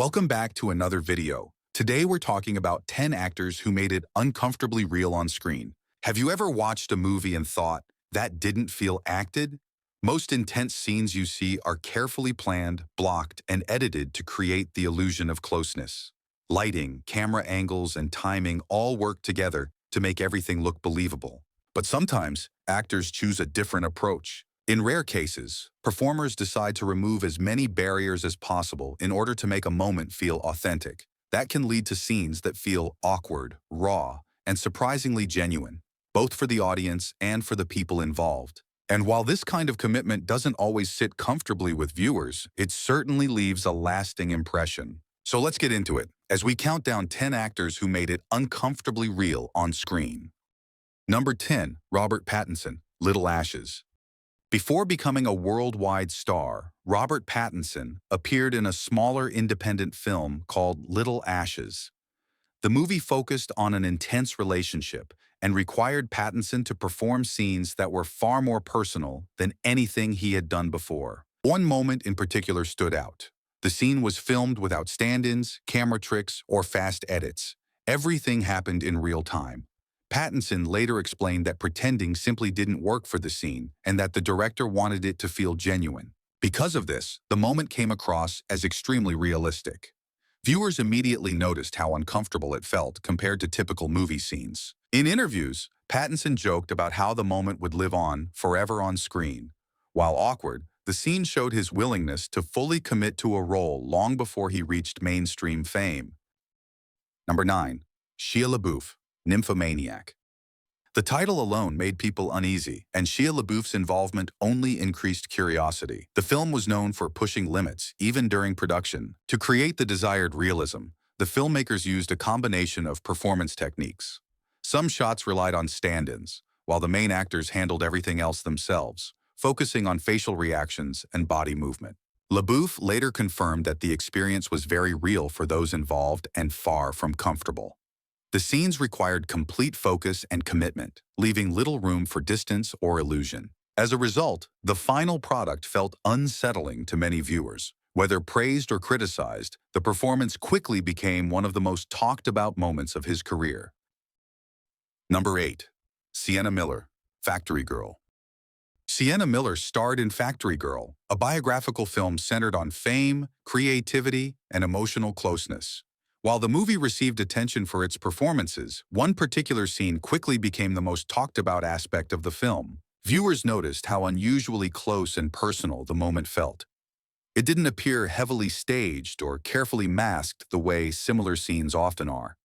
Welcome back to another video. Today we're talking about 10 actors who made it uncomfortably real on screen. Have you ever watched a movie and thought, that didn't feel acted? Most intense scenes you see are carefully planned, blocked, and edited to create the illusion of closeness. Lighting, camera angles, and timing all work together to make everything look believable. But sometimes, actors choose a different approach. In rare cases, performers decide to remove as many barriers as possible in order to make a moment feel authentic. That can lead to scenes that feel awkward, raw, and surprisingly genuine, both for the audience and for the people involved. And while this kind of commitment doesn't always sit comfortably with viewers, it certainly leaves a lasting impression. So let's get into it, as we count down 10 actors who made it uncomfortably real on screen. Number 10, Robert Pattinson, Little Ashes. Before becoming a worldwide star, Robert Pattinson appeared in a smaller independent film called Little Ashes. The movie focused on an intense relationship and required Pattinson to perform scenes that were far more personal than anything he had done before. One moment in particular stood out. The scene was filmed without stand-ins, camera tricks, or fast edits. Everything happened in real time. Pattinson later explained that pretending simply didn't work for the scene and that the director wanted it to feel genuine. Because of this, the moment came across as extremely realistic. Viewers immediately noticed how uncomfortable it felt compared to typical movie scenes. In interviews, Pattinson joked about how the moment would live on forever on screen. While awkward, the scene showed his willingness to fully commit to a role long before he reached mainstream fame. Number 9. Shia LaBeouf, Nymphomaniac. The title alone made people uneasy, and Shia LaBeouf's involvement only increased curiosity. The film was known for pushing limits, even during production. To create the desired realism, the filmmakers used a combination of performance techniques. Some shots relied on stand-ins, while the main actors handled everything else themselves, focusing on facial reactions and body movement. LaBeouf later confirmed that the experience was very real for those involved and far from comfortable. The scenes required complete focus and commitment, leaving little room for distance or illusion. As a result, the final product felt unsettling to many viewers. Whether praised or criticized, the performance quickly became one of the most talked-about moments of his career. Number 8. Sienna Miller, Factory Girl. Sienna Miller starred in Factory Girl, a biographical film centered on fame, creativity, and emotional closeness. While the movie received attention for its performances, one particular scene quickly became the most talked-about aspect of the film. Viewers noticed how unusually close and personal the moment felt. It didn't appear heavily staged or carefully masked the way similar scenes often are.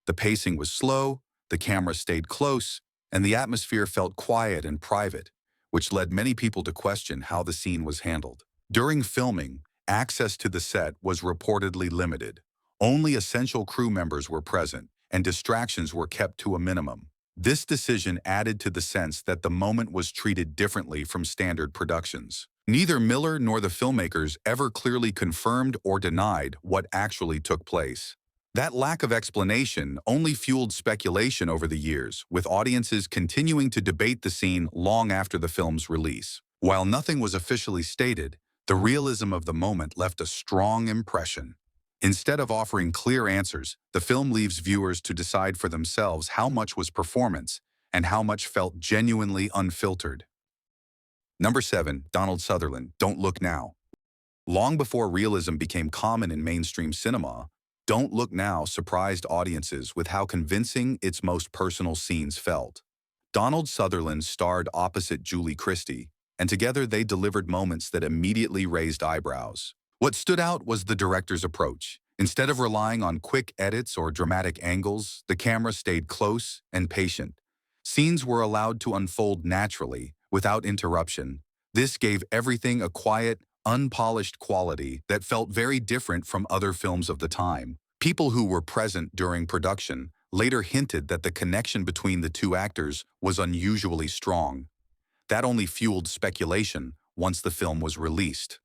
The pacing was slow, the camera stayed close, and the atmosphere felt quiet and private, which led many people to question how the scene was handled. During filming, access to the set was reportedly limited. Only essential crew members were present, and distractions were kept to a minimum. This decision added to the sense that the moment was treated differently from standard productions. Neither Miller nor the filmmakers ever clearly confirmed or denied what actually took place. That lack of explanation only fueled speculation over the years, with audiences continuing to debate the scene long after the film's release. While nothing was officially stated, the realism of the moment left a strong impression. Instead of offering clear answers, the film leaves viewers to decide for themselves how much was performance and how much felt genuinely unfiltered. Number 7. Donald Sutherland, Don't Look Now. Long before realism became common in mainstream cinema, Don't Look Now surprised audiences with how convincing its most personal scenes felt. Donald Sutherland starred opposite Julie Christie, and together they delivered moments that immediately raised eyebrows. What stood out was the director's approach. Instead of relying on quick edits or dramatic angles, the camera stayed close and patient. Scenes were allowed to unfold naturally, without interruption. This gave everything a quiet, unpolished quality that felt very different from other films of the time. People who were present during production later hinted that the connection between the two actors was unusually strong. That only fueled speculation once the film was released.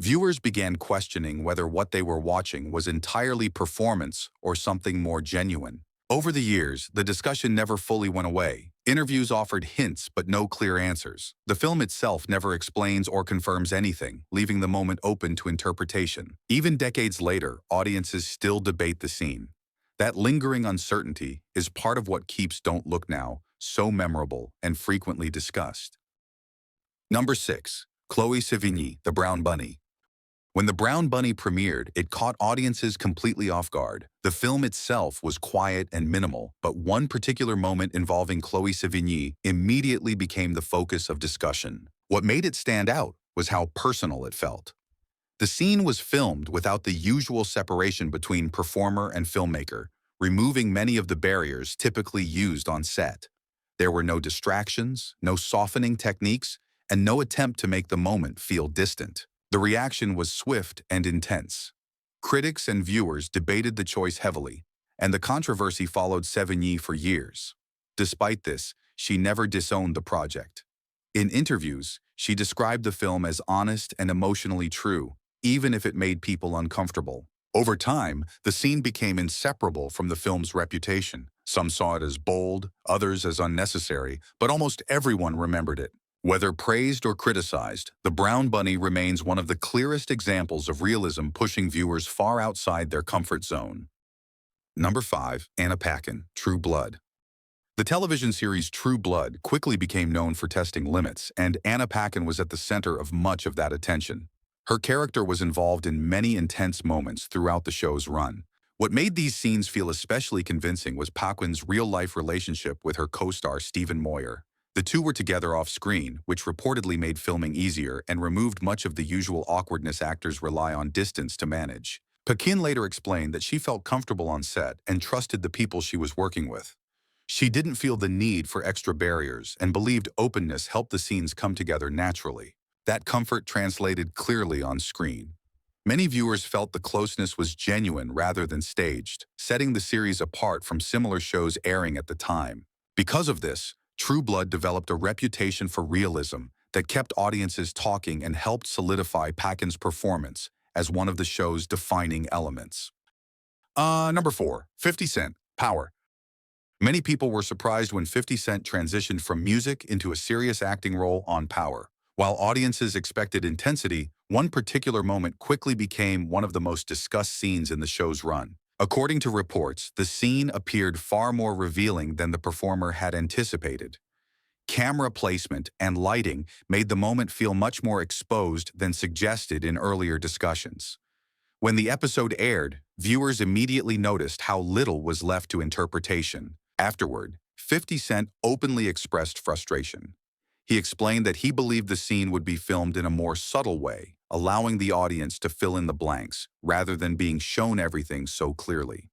Viewers began questioning whether what they were watching was entirely performance or something more genuine. Over the years, the discussion never fully went away, Interviews offered hints but no clear answers. The film itself never explains or confirms anything, leaving the moment open to interpretation. Even decades later, audiences still debate the scene. That lingering uncertainty is part of what keeps Don't Look Now so memorable and frequently discussed. Number 6. Chloë Sevigny, The Brown Bunny. When The Brown Bunny premiered, it caught audiences completely off guard. The film itself was quiet and minimal, but one particular moment involving Chloë Sevigny immediately became the focus of discussion. What made it stand out was how personal it felt. The scene was filmed without the usual separation between performer and filmmaker, removing many of the barriers typically used on set. There were no distractions, no softening techniques, and no attempt to make the moment feel distant. The reaction was swift and intense. Critics and viewers debated the choice heavily, and the controversy followed Sevigny for years. Despite this, she never disowned the project. In interviews, she described the film as honest and emotionally true, even if it made people uncomfortable. Over time, the scene became inseparable from the film's reputation. Some saw it as bold, others as unnecessary, but almost everyone remembered it. Whether praised or criticized, The Brown Bunny remains one of the clearest examples of realism pushing viewers far outside their comfort zone. Number 5. Anna Paquin, True Blood. The television series True Blood quickly became known for testing limits, and Anna Paquin was at the center of much of that attention. Her character was involved in many intense moments throughout the show's run. What made these scenes feel especially convincing was Paquin's real-life relationship with her co-star Stephen Moyer. The two were together off-screen, which reportedly made filming easier and removed much of the usual awkwardness actors rely on distance to manage. Paquin later explained that she felt comfortable on set and trusted the people she was working with. She didn't feel the need for extra barriers and believed openness helped the scenes come together naturally. That comfort translated clearly on screen. Many viewers felt the closeness was genuine rather than staged, setting the series apart from similar shows airing at the time. Because of this, True Blood developed a reputation for realism that kept audiences talking and helped solidify Paquin's performance as one of the show's defining elements. Number 4. 50 Cent, Power. Many people were surprised when 50 Cent transitioned from music into a serious acting role on Power. While audiences expected intensity, one particular moment quickly became one of the most discussed scenes in the show's run. According to reports, the scene appeared far more revealing than the performer had anticipated. Camera placement and lighting made the moment feel much more exposed than suggested in earlier discussions. When the episode aired, viewers immediately noticed how little was left to interpretation. Afterward, 50 Cent openly expressed frustration. He explained that he believed the scene would be filmed in a more subtle way, allowing the audience to fill in the blanks, rather than being shown everything so clearly.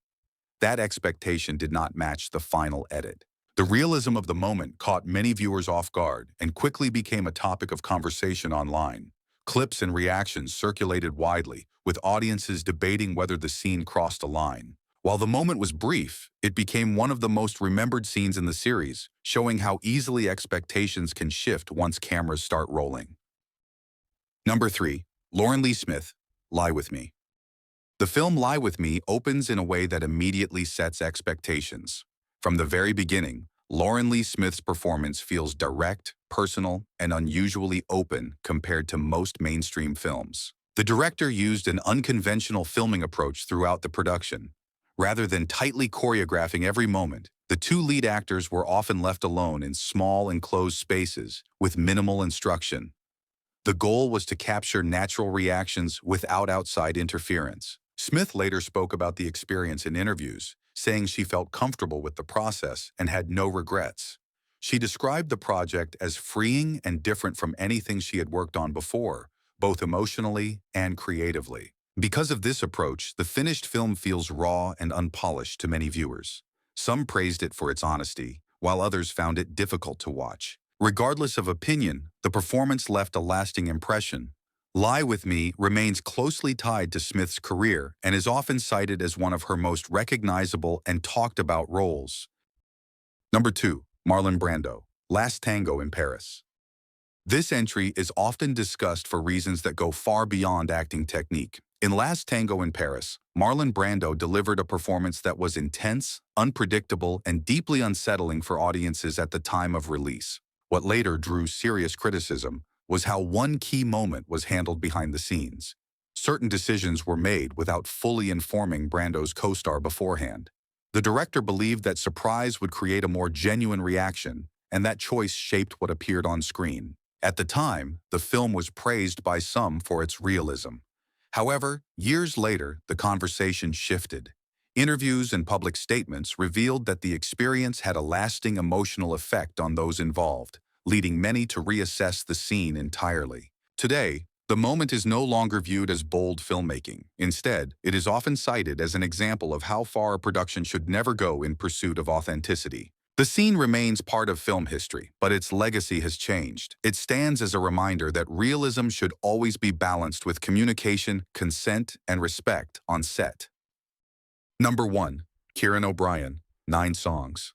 That expectation did not match the final edit. The realism of the moment caught many viewers off guard and quickly became a topic of conversation online. Clips and reactions circulated widely, with audiences debating whether the scene crossed a line. While the moment was brief, it became one of the most remembered scenes in the series, showing how easily expectations can shift once cameras start rolling. Number 3. Lauren Lee Smith, Lie With Me. The film Lie With Me opens in a way that immediately sets expectations. From the very beginning, Lauren Lee Smith's performance feels direct, personal, and unusually open compared to most mainstream films. The director used an unconventional filming approach throughout the production. Rather than tightly choreographing every moment, the two lead actors were often left alone in small enclosed spaces with minimal instruction. The goal was to capture natural reactions without outside interference. Smith later spoke about the experience in interviews, saying she felt comfortable with the process and had no regrets. She described the project as freeing and different from anything she had worked on before, both emotionally and creatively. Because of this approach, the finished film feels raw and unpolished to many viewers. Some praised it for its honesty, while others found it difficult to watch. Regardless of opinion, the performance left a lasting impression. Lie With Me remains closely tied to Smith's career and is often cited as one of her most recognizable and talked about roles. Number 2. Marlon Brando, Last Tango in Paris. This entry is often discussed for reasons that go far beyond acting technique. In Last Tango in Paris, Marlon Brando delivered a performance that was intense, unpredictable, and deeply unsettling for audiences at the time of release. What later drew serious criticism was how one key moment was handled behind the scenes. Certain decisions were made without fully informing Brando's co-star beforehand. The director believed that surprise would create a more genuine reaction, and that choice shaped what appeared on screen. At the time, the film was praised by some for its realism. However, years later, the conversation shifted. Interviews and public statements revealed that the experience had a lasting emotional effect on those involved, leading many to reassess the scene entirely. Today, the moment is no longer viewed as bold filmmaking. Instead, it is often cited as an example of how far a production should never go in pursuit of authenticity. The scene remains part of film history, but its legacy has changed. It stands as a reminder that realism should always be balanced with communication, consent, and respect on set. Number 1. Kieran O'Brien, 9 Songs.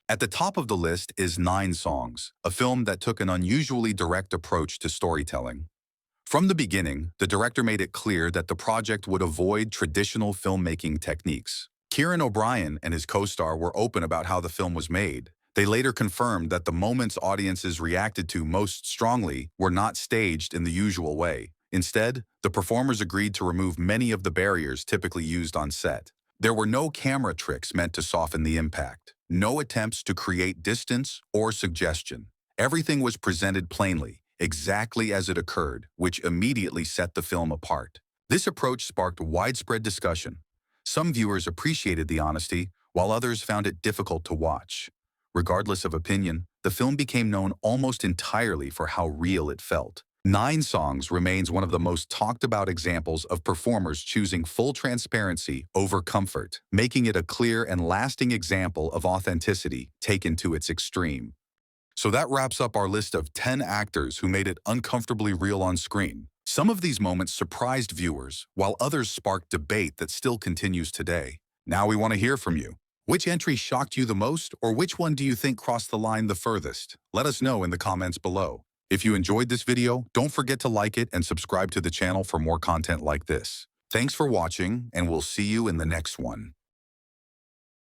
At the top of the list is 9 Songs, a film that took an unusually direct approach to storytelling. From the beginning, the director made it clear that the project would avoid traditional filmmaking techniques. Kieran O'Brien and his co-star were open about how the film was made. They later confirmed that the moments audiences reacted to most strongly were not staged in the usual way. Instead, the performers agreed to remove many of the barriers typically used on set. There were no camera tricks meant to soften the impact, no attempts to create distance or suggestion. Everything was presented plainly, exactly as it occurred, which immediately set the film apart. This approach sparked widespread discussion. Some viewers appreciated the honesty, while others found it difficult to watch. Regardless of opinion, the film became known almost entirely for how real it felt. 9 Songs remains one of the most talked about examples of performers choosing full transparency over comfort, making it a clear and lasting example of authenticity taken to its extreme. So that wraps up our list of 10 actors who made it uncomfortably real on screen. Some of these moments surprised viewers, while others sparked debate that still continues today. Now we want to hear from you. Which entry shocked you the most, or which one do you think crossed the line the furthest? Let us know in the comments below. If you enjoyed this video, don't forget to like it and subscribe to the channel for more content like this. Thanks for watching, and we'll see you in the next one.